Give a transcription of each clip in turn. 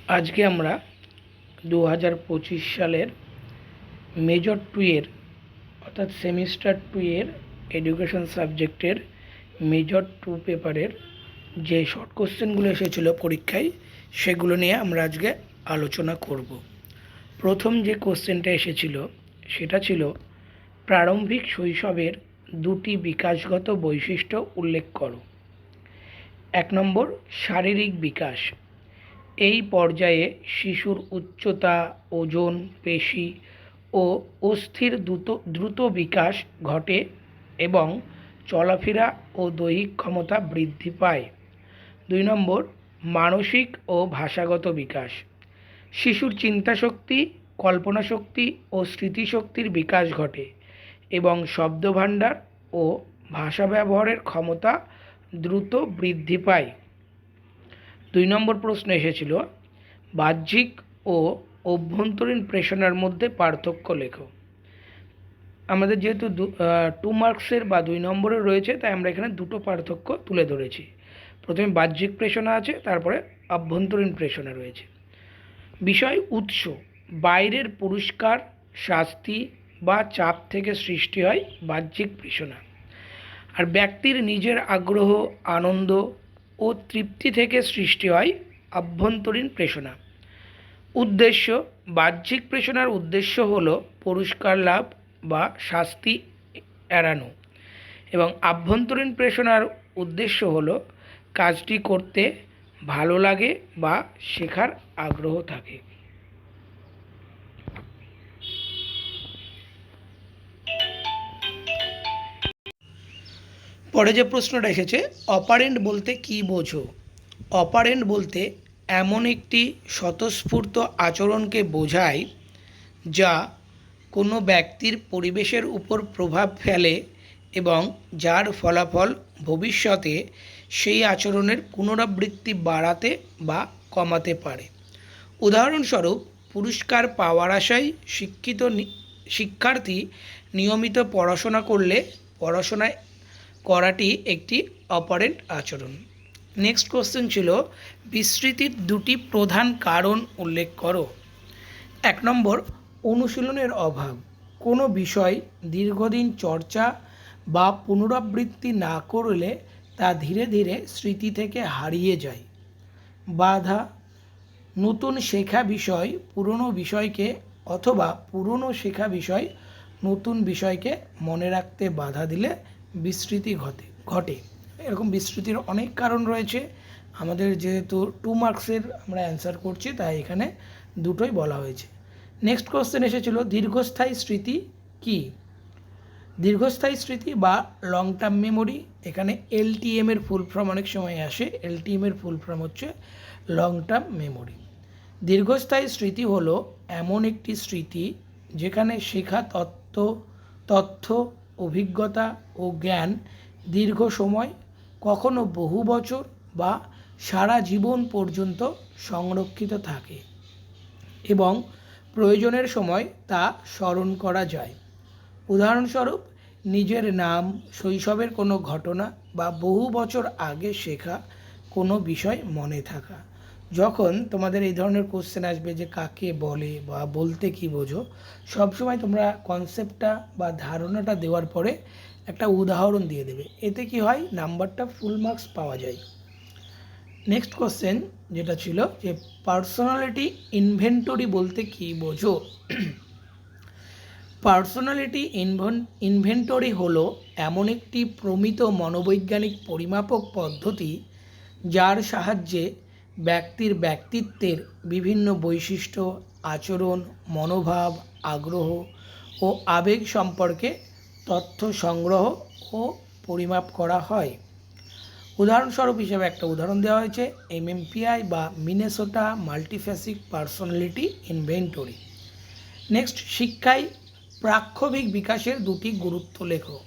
আজকে আমরা 2025 সালের মেজর 2 এর অর্থাৎ সেমিস্টার 2 এর এডুকেশন সাবজেক্টের মেজর 2 পেপারের যে শর্ট কোশ্চেনগুলো এসেছিল পরীক্ষায় সেগুলো নিয়ে আমরা আজকে আলোচনা করব। প্রথম যে কোশ্চেনটা এসেছিল সেটা ছিল প্রারম্ভিক শৈশবের দুটি বিকাশগত বৈশিষ্ট্য উল্লেখ করো। 1 নম্বর শারীরিক বিকাশ। এই পর্যায়ে শিশুর উচ্চতা, ওজন, পেশি ও অস্থির দ্রুত বিকাশ ঘটে এবং চলাফেরা ও দৈহিক ক্ষমতা বৃদ্ধি পায়। 2 নম্বর মানসিক ও ভাষাগত বিকাশ। শিশুর চিন্তাশক্তি, কল্পনাশক্তি ও স্মৃতিশক্তির বিকাশ ঘটে এবং শব্দভাণ্ডার ও ভাষা ব্যবহারের ক্ষমতা দ্রুত বৃদ্ধি পায়। 2 নম্বর প্রশ্ন এসেছিল বাহ্যিক ও অভ্যন্তরীণ প্রেরণার মধ্যে পার্থক্য লেখো। আমাদের যেহেতু 2 মার্কসের বা 2 নম্বরের রয়েছে, তাই আমরা এখানে দুটো পার্থক্য তুলে ধরেছি। প্রথমে বাহ্যিক প্রেরণা আছে, তারপরে অভ্যন্তরীণ প্রেরণা রয়েছে। বিষয় উৎস। বাইরের পুরস্কার, শাস্তি বা চাপ থেকে সৃষ্টি হয় বাহ্যিক প্রেরণা। আর ব্যক্তির নিজের আগ্রহ, আনন্দ ও তৃপ্তি থেকে সৃষ্টি হয় অভ্যন্তরীণ প্রেরণা। উদ্দেশ্য। বাহ্যিক প্রেরণার উদ্দেশ্য হল পুরস্কার লাভ বা শাস্তি এড়ানো, এবং আভ্যন্তরীণ প্রেরণার উদ্দেশ্য হল কাজটি করতে ভালো লাগে বা শেখার আগ্রহ থাকে। পরে যে প্রশ্নটা এসেছে, অপারেন্ট বলতে কী বোঝো? অপারেন্ট বলতে এমন একটি স্বতঃস্ফূর্ত আচরণকে বোঝায় যা কোনো ব্যক্তির পরিবেশের উপর প্রভাব ফেলে এবং যার ফলাফল ভবিষ্যতে সেই আচরণের পুনরাবৃত্তি বাড়াতে বা কমাতে পারে। উদাহরণস্বরূপ, পুরস্কার পাওয়ার আশায় শিক্ষার্থী নিয়মিত পড়াশোনা করলে পড়াশোনায় করাটি একটি অপারেন্ট আচরণ। নেক্সট কোশ্চেন ছিল বিস্মৃতির দুটি প্রধান কারণ উল্লেখ করো। 1 নম্বর অনুশীলনের অভাব। কোনো বিষয় দীর্ঘদিন চর্চা বা পুনরাবৃত্তি না করলে তা ধীরে ধীরে স্মৃতি থেকে হারিয়ে যায়। বাধা। নতুন শেখা বিষয় পুরনো বিষয়কে অথবা পুরনো শেখা বিষয় নতুন বিষয়কে মনে রাখতে বাধা দিলে বিস্মৃতি ঘটে। এরকম বিস্মৃতির অনেক কারণ রয়েছে। আমাদের যেহেতু 2 মার্কসের আমরা অ্যান্সার করছি, তাই এখানে দুটোই বলা হয়েছে। নেক্সট কোশ্চেন এসেছিল দীর্ঘস্থায়ী স্মৃতি কী? দীর্ঘস্থায়ী স্মৃতি বা লং টার্ম মেমোরি, এখানে LTM এর ফুল ফর্ম অনেক সময় আসে। LTM এর ফুল ফর্ম হচ্ছে লং টার্ম মেমোরি। দীর্ঘস্থায়ী স্মৃতি হলো এমন একটি স্মৃতি যেখানে শেখা তথ্য, অভিজ্ঞতা ও জ্ঞান দীর্ঘ সময়, কখনো বহু বছর বা সারা জীবন পর্যন্ত সংরক্ষিত থাকে এবং প্রয়োজনের সময় তা স্মরণ করা যায়। উদাহরণস্বরূপ, নিজের নাম, শৈশবের কোনো ঘটনা বা বহু বছর আগে শেখা কোনো বিষয় মনে থাকা। যখন তোমাদের এই ধরনের কোশ্চেন আসবে যে কাকে বলে বা বলতে কী বোঝো, সবসময় তোমরা কনসেপ্টটা বা ধারণাটা দেওয়ার পরে একটা উদাহরণ দিয়ে দেবে। এতে কি হয়, নাম্বারটা ফুল মার্কস পাওয়া যায়। নেক্সট কোশ্চেন যেটা ছিল যে পার্সোনালিটি ইনভেন্টরি বলতে কী বোঝো? পার্সোনালিটি ইনভেন্টরি হলো এমন একটি প্রমিত মনোবৈজ্ঞানিক পরিমাপক পদ্ধতি যার সাহায্যে ব্যক্তির ব্যক্তিত্বের বিভিন্ন বৈশিষ্ট্য, আচরণ, মনোভাব, আগ্রহ ও আবেগ সম্পর্কে তথ্য সংগ্রহ ও পরিমাপ করা হয়। উদাহরণস্বরূপ হিসেবে একটা উদাহরণ দেওয়া হয়েছে MMPI বা মিনেসোটা মাল্টিফ্যাসিক পার্সোনালিটি ইনভেন্টরি। নেক্সট, শিক্ষায় প্রাক্ষবিক বিকাশের দুটি গুরুত্ব লেখো।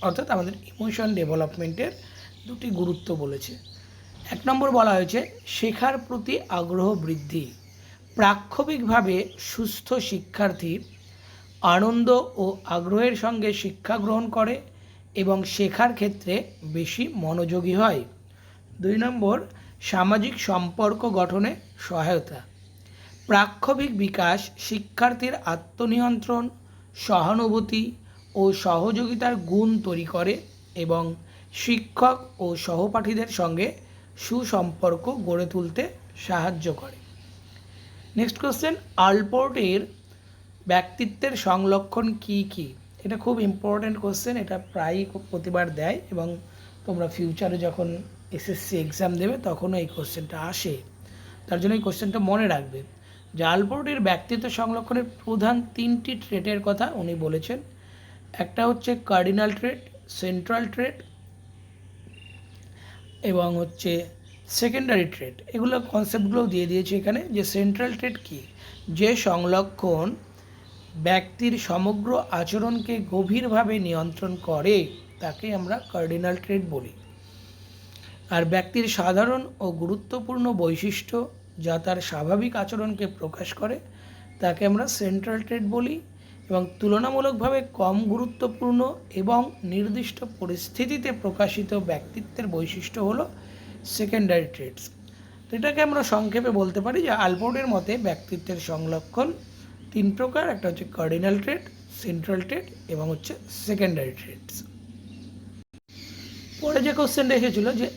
অর্থাৎ আমাদের ইমোশন ডেভেলপমেন্টের দুটি গুরুত্ব বলেছে। 1 নম্বর বলা হয়েছে শেখার প্রতি আগ্রহ বৃদ্ধি। প্রাক্ষবিকভাবে সুস্থ শিক্ষার্থী আনন্দ ও আগ্রহের সঙ্গে শিক্ষা গ্রহণ করে এবং শেখার ক্ষেত্রে বেশি মনোযোগী হয়। 2 নম্বর সামাজিক সম্পর্ক গঠনে সহায়তা। প্রাক্ষবিক বিকাশ শিক্ষার্থীর আত্মনিয়ন্ত্রণ, সহানুভূতি ও সহযোগিতার গুণ তৈরি করে এবং শিক্ষক ও সহপাঠীদের সঙ্গে সুসম্পর্ক গড়ে তুলতে সাহায্য করে। নেক্সট কোশ্চেন, আলপোর্টের ব্যক্তিত্বের সংলক্ষণ কি কি? এটা খুব ইম্পর্ট্যান্ট কোশ্চেন, এটা প্রায়ই প্রতিবার দেয় এবং তোমরা ফিউচারে যখন এসএসসি এক্সাম দেবে তখনও এই কোশ্চেনটা আসে, তার জন্য এই কোশ্চেনটা মনে রাখবে যে আলপোর্টের ব্যক্তিত্ব সংরক্ষণের প্রধান 3টি ট্রেটের কথা উনি বলেছেন। একটা হচ্ছে কার্ডিনাল ট্রেট, সেন্ট্রাল ট্রেট এবং হচ্ছে সেকেন্ডারি ট্রেট। এগুলো কনসেপ্টগুলোও দিয়ে দিয়েছে এখানে। যে সেন্ট্রাল ট্রেট কি, যে সংলক্ষণ ব্যক্তির সমগ্র আচরণকে গভীরভাবে নিয়ন্ত্রণ করে তাকে আমরা কার্ডিনাল ট্রেট বলি। আর ব্যক্তির সাধারণ ও গুরুত্বপূর্ণ বৈশিষ্ট্য যা তার স্বাভাবিক আচরণকে প্রকাশ করে তাকে আমরা সেন্ট্রাল ট্রেট বলি, এবং তুলনামূলকভাবে কম গুরুত্বপূর্ণ এবং নির্দিষ্ট পরিস্থিতিতে প্রকাশিত ব্যক্তিত্বের বৈশিষ্ট্য হলো সেকেন্ডারি ট্রেটস। তো এটাকে আমরা সংক্ষেপে বলতে পারি যে আলপোর্টের মতে ব্যক্তিত্বের সংলক্ষণ 3 প্রকার, একটা হচ্ছে কার্ডিনাল ট্রেট, সেন্ট্রাল ট্রেট এবং হচ্ছে সেকেন্ডারি ট্রেটস। পরে যে কোশ্চেনটা এসেছিল যে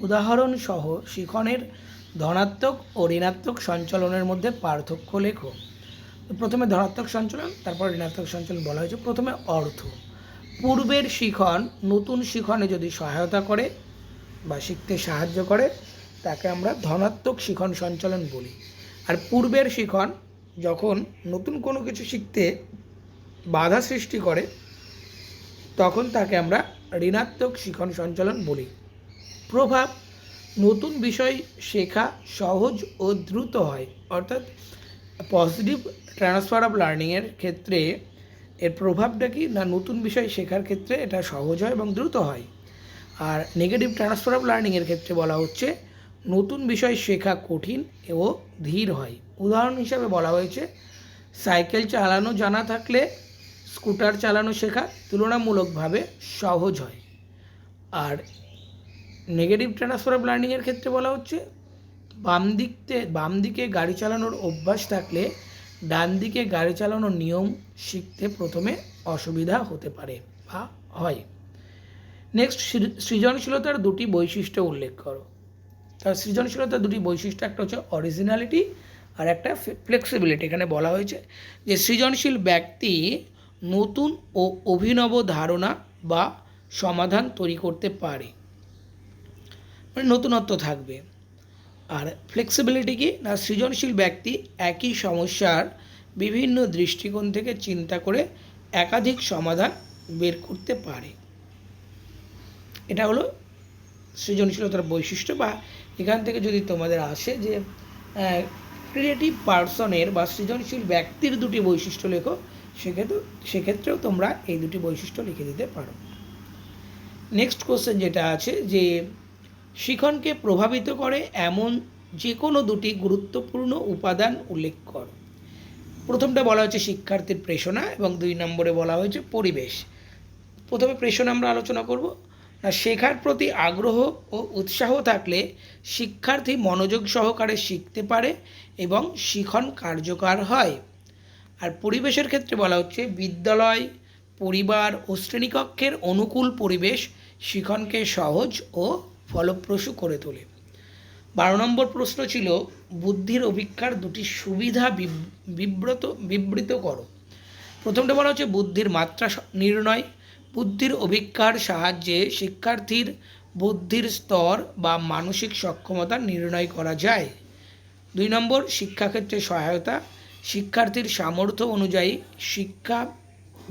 উদাহরণসহ শিখনের ধনাত্মক ও ঋণাত্মক সঞ্চালনের মধ্যে পার্থক্য লেখো। প্রথমে ধনাত্মক সঞ্চালন, তারপর ঋণাত্মক সঞ্চালন বলা হয়েছে। প্রথমে অর্থ। পূর্বের শিখন নতুন শিখনে যদি সহায়তা করে বা শিখতে সাহায্য করে তাকে আমরা ধনাত্মক শিখন সঞ্চালন বলি। আর পূর্বের শিখন যখন নতুন কোনো কিছু শিখতে বাধা সৃষ্টি করে তখন তাকে আমরা ঋণাত্মক শিখন সঞ্চালন বলি। প্রভাব, নতুন বিষয় শেখা সহজ ও দ্রুত হয়, অর্থাৎ পজিটিভ ট্রান্সফার অফ লার্নিংয়ের ক্ষেত্রে এর প্রভাবটা কি না, নতুন বিষয় শেখার ক্ষেত্রে এটা সহজ হয় এবং দ্রুত হয়। আর নেগেটিভ ট্রান্সফার অফ লার্নিংয়ের ক্ষেত্রে বলা হচ্ছে নতুন বিষয় শেখা কঠিন ও ধীর হয়। উদাহরণ হিসাবে বলা হয়েছে সাইকেল চালানো জানা থাকলে স্কুটার চালানো শেখা তুলনামূলকভাবে সহজ হয়। আর নেগেটিভ ট্রান্সফার অফ লার্নিংয়ের ক্ষেত্রে বলা হচ্ছে বাম দিকে গাড়ি চালানোর অভ্যাস থাকলে ডান দিকে গাড়ি চালানোর নিয়ম শিখতে প্রথমে অসুবিধা হতে পারে বা হয়। নেক্সট, সৃজনশীলতার 2টি বৈশিষ্ট্য উল্লেখ করো। তার সৃজনশীলতার 2টি বৈশিষ্ট্য, একটা হচ্ছে অরিজিনালিটি আর একটা ফ্লেক্সিবিলিটি। এখানে বলা হয়েছে যে সৃজনশীল ব্যক্তি নতুন ও অভিনব ধারণা বা সমাধান তৈরি করতে পারে, মানে নতুনত্ব থাকবে। আর ফ্লেক্সিবিলিটি কি না, সৃজনশীল ব্যক্তি একই সমস্যার বিভিন্ন দৃষ্টিকোণ থেকে চিন্তা করে একাধিক সমাধান বের করতে পারে। এটা হলো সৃজনশীলতার বৈশিষ্ট্য। বা এখান থেকে যদি তোমাদের আসে যে ক্রিয়েটিভ পার্সনের বা সৃজনশীল ব্যক্তির 2টি বৈশিষ্ট্য লেখো, সেক্ষেত্রেও তোমরা এই 2টি বৈশিষ্ট্য লিখে দিতে পারো। নেক্সট কোশ্চেন যেটা আছে যে শিখনকে প্রভাবিত করে এমন যে কোনো 2টি গুরুত্বপূর্ণ উপাদান উল্লেখ করো। প্রথমটা বলা হচ্ছে শিক্ষার্থীর প্রেরণা এবং 2 নম্বরে বলা হয়েছে পরিবেশ। প্রথমে প্রেরণা আমরা আলোচনা করব। না, শেখার প্রতি আগ্রহ ও উৎসাহ থাকলে শিক্ষার্থী মনোযোগ সহকারে শিখতে পারে এবং শিখন কার্যকর হয়। আর পরিবেশের ক্ষেত্রে বলা হচ্ছে বিদ্যালয়, পরিবার ও শ্রেণীকক্ষের অনুকূল পরিবেশ শিখনকে সহজ ও ফলপ্রসূ করে তোলে। 12 নম্বর প্রশ্ন ছিল বুদ্ধির অভিজ্ঞার 2টি সুবিধা বিবৃত করো। প্রথমটা বলা হচ্ছে বুদ্ধির মাত্রা নির্ণয়। বুদ্ধির অভিজ্ঞার সাহায্যে শিক্ষার্থীর বুদ্ধির স্তর বা মানসিক সক্ষমতা নির্ণয় করা যায়। 2 নম্বর শিক্ষাক্ষেত্রে সহায়তা। শিক্ষার্থীর সামর্থ্য অনুযায়ী শিক্ষা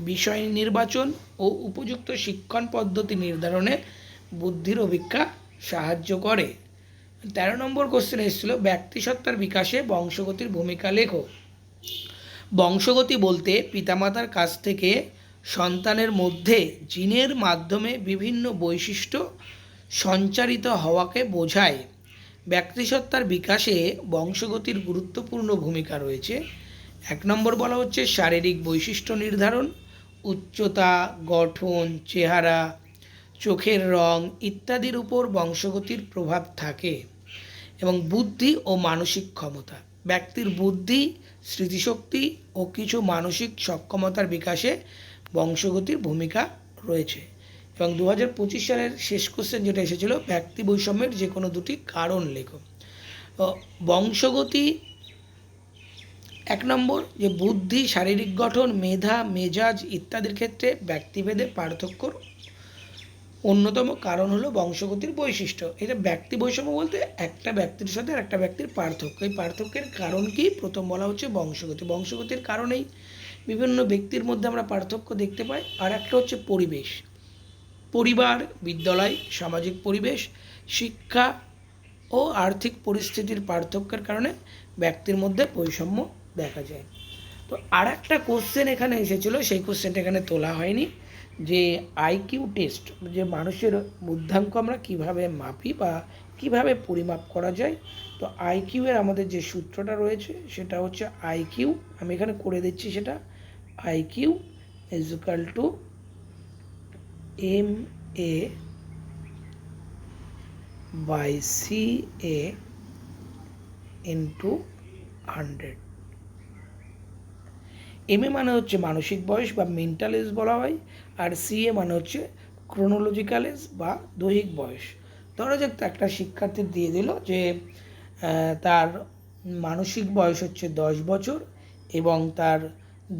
বিষয় নির্বাচন ও উপযুক্ত শিক্ষণ পদ্ধতি নির্ধারণে বুদ্ধির অভিজ্ঞা সাহায্য করে। 13 নম্বর কোশ্চেন এসেছিল ব্যক্তিসত্তার বিকাশে বংশগতির ভূমিকা লেখো। বংশগতি বলতে পিতামাতার কাছ থেকে সন্তানের মধ্যে জিনের মাধ্যমে বিভিন্ন বৈশিষ্ট্য সঞ্চারিত হওয়াকে বোঝায়। ব্যক্তিসত্তার বিকাশে বংশগতির গুরুত্বপূর্ণ ভূমিকা রয়েছে। 1 নম্বর বলা হচ্ছে শারীরিক বৈশিষ্ট্য নির্ধারণ, উচ্চতা, গঠন, চেহারা, চোখের রং ইত্যাদির উপর বংশগতির প্রভাব থাকে এবং বুদ্ধি ও মানসিক ক্ষমতা, ব্যক্তির বুদ্ধি, স্মৃতিশক্তি ও কিছু মানসিক সক্ষমতার বিকাশে বংশগতির ভূমিকা রয়েছে। এবং 2025 সালের শেষ কোশ্চেন যেটা এসেছিল, ব্যক্তি বৈষম্যের যে কোনো দুটি কারণ লেখো। বংশগতি 1 নম্বর, যে বুদ্ধি, শারীরিক গঠন, মেধা, মেজাজ ইত্যাদির ক্ষেত্রে ব্যক্তিভেদে পার্থক্যর অন্যতম কারণ হলো বংশগতির বৈশিষ্ট্য। এটা ব্যক্তি বৈষম্য বলতে একটা ব্যক্তির সাথে আর একটা ব্যক্তির পার্থক্য। এই পার্থক্যের কারণ কি? প্রথম বলা হচ্ছে বংশগতি। বংশগতির কারণেই বিভিন্ন ব্যক্তির মধ্যে আমরা পার্থক্য দেখতে পাই। আর একটা হচ্ছে পরিবেশ, পরিবার, বিদ্যালয়, সামাজিক পরিবেশ, শিক্ষা ও আর্থিক পরিস্থিতির পার্থক্যের কারণে ব্যক্তির মধ্যে বৈষম্য দেখা যায়। তো আর একটা কোশ্চেন এখানে এসেছিলো, সেই কোশ্চেনটা এখানে তোলা হয়নি, যে আইকিউ টেস্ট, যে মানুষের বুদ্ধাঙ্ক আমরা কিভাবে মাপি বা কিভাবে পরিমাপ করা যায়। তো আইকিউ এর আমাদের যে সূত্রটা রয়েছে সেটা হচ্ছে আইকিউ, আমি এখানে করে দিচ্ছি সেটা, IQ is equal to MA by CA into 100। MA মানে হচ্ছে মানসিক বয়স বা মেন্টাল এজ বলা হয়, আর CA মানে হচ্ছে ক্রোনোলজিক্যাল এজ বা দৈহিক বয়স। ধরা যাক একটা শিক্ষার্থী দিয়ে দিল যে তার মানসিক বয়স হচ্ছে 10 বছর এবং তার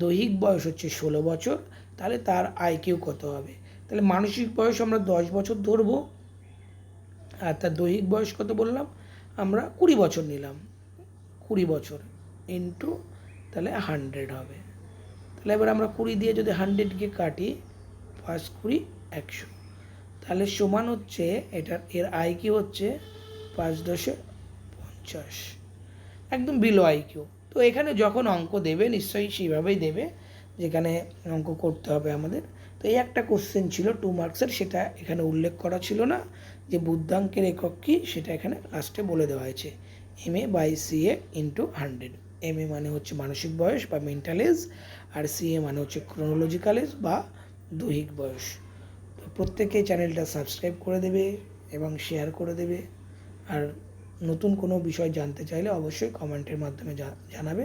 দৈহিক বয়স হচ্ছে 16 বছর, তাহলে তার আইকিউ কত হবে? তাহলে মানসিক বয়স আমরা 10 বছর ধরবো, আর তার দৈহিক বয়স কত বললাম আমরা? 20 বছর নিলাম, 20 বছর ইন্টু তাহলে 100 হবে। তাহলে এবার আমরা 20 দিয়ে যদি 100কে কাটি, 5 20 100, তাহলে সমান হচ্ছে এর আইকিউ হচ্ছে 5 10 50, একদম বিলো আইকিউ। তো এখানে যখন অঙ্ক দেবে নিশ্চয়ই সেইভাবেই দেবে, যেখানে অঙ্ক করতে হবে আমাদের। তো এই একটা কোশ্চেন ছিল 2 মার্কসের, সেটা এখানে উল্লেখ করা ছিল না, যে বুদ্ধাঙ্কের একক কী সেটা এখানে লাস্টে বলে দেওয়া হয়েছে, MA by CA into 100। MA মানে হচ্ছে মানসিক বয়স বা মেন্টাল এজ, আর CA মানে হচ্ছে ক্রোনোলজিক্যাল এজ বা দৈহিক বয়স। তো প্রত্যেকে চ্যানেলটা সাবস্ক্রাইব করে দেবে এবং শেয়ার করে দেবে। আর নতুন কোনো বিষয় জানতে চাইলে অবশ্যই কমেন্টের মাধ্যমে জানাবে।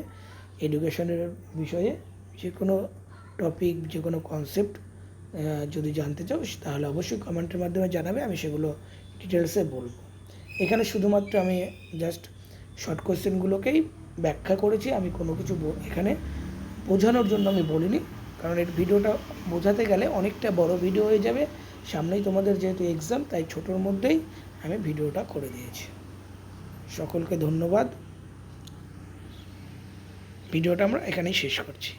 এডুকেশনের বিষয়ে যে কোনো টপিক, যে কোনো কনসেপ্ট যদি জানতে চাও তাহলে অবশ্যই কমেন্টের মাধ্যমে জানাবে, আমি সেগুলো ডিটেলসে বলবো। এখানে শুধুমাত্র আমি জাস্ট শর্ট কোশ্চেনগুলোকেই ব্যাখ্যা করেছি, আমি কোনো কিছু এখানে বোঝানোর জন্য আমি বলিনি, কারণ এর ভিডিওটা বোঝাতে গেলে অনেকটা বড় ভিডিও হয়ে যাবে। সামনেই তোমাদের যেহেতু এক্সাম, তাই ছোটোর মধ্যেই আমি ভিডিওটা করে দিয়েছি। সকলকে ধন্যবাদ। ভিডিওটা আমরা এখানেই শেষ করছি।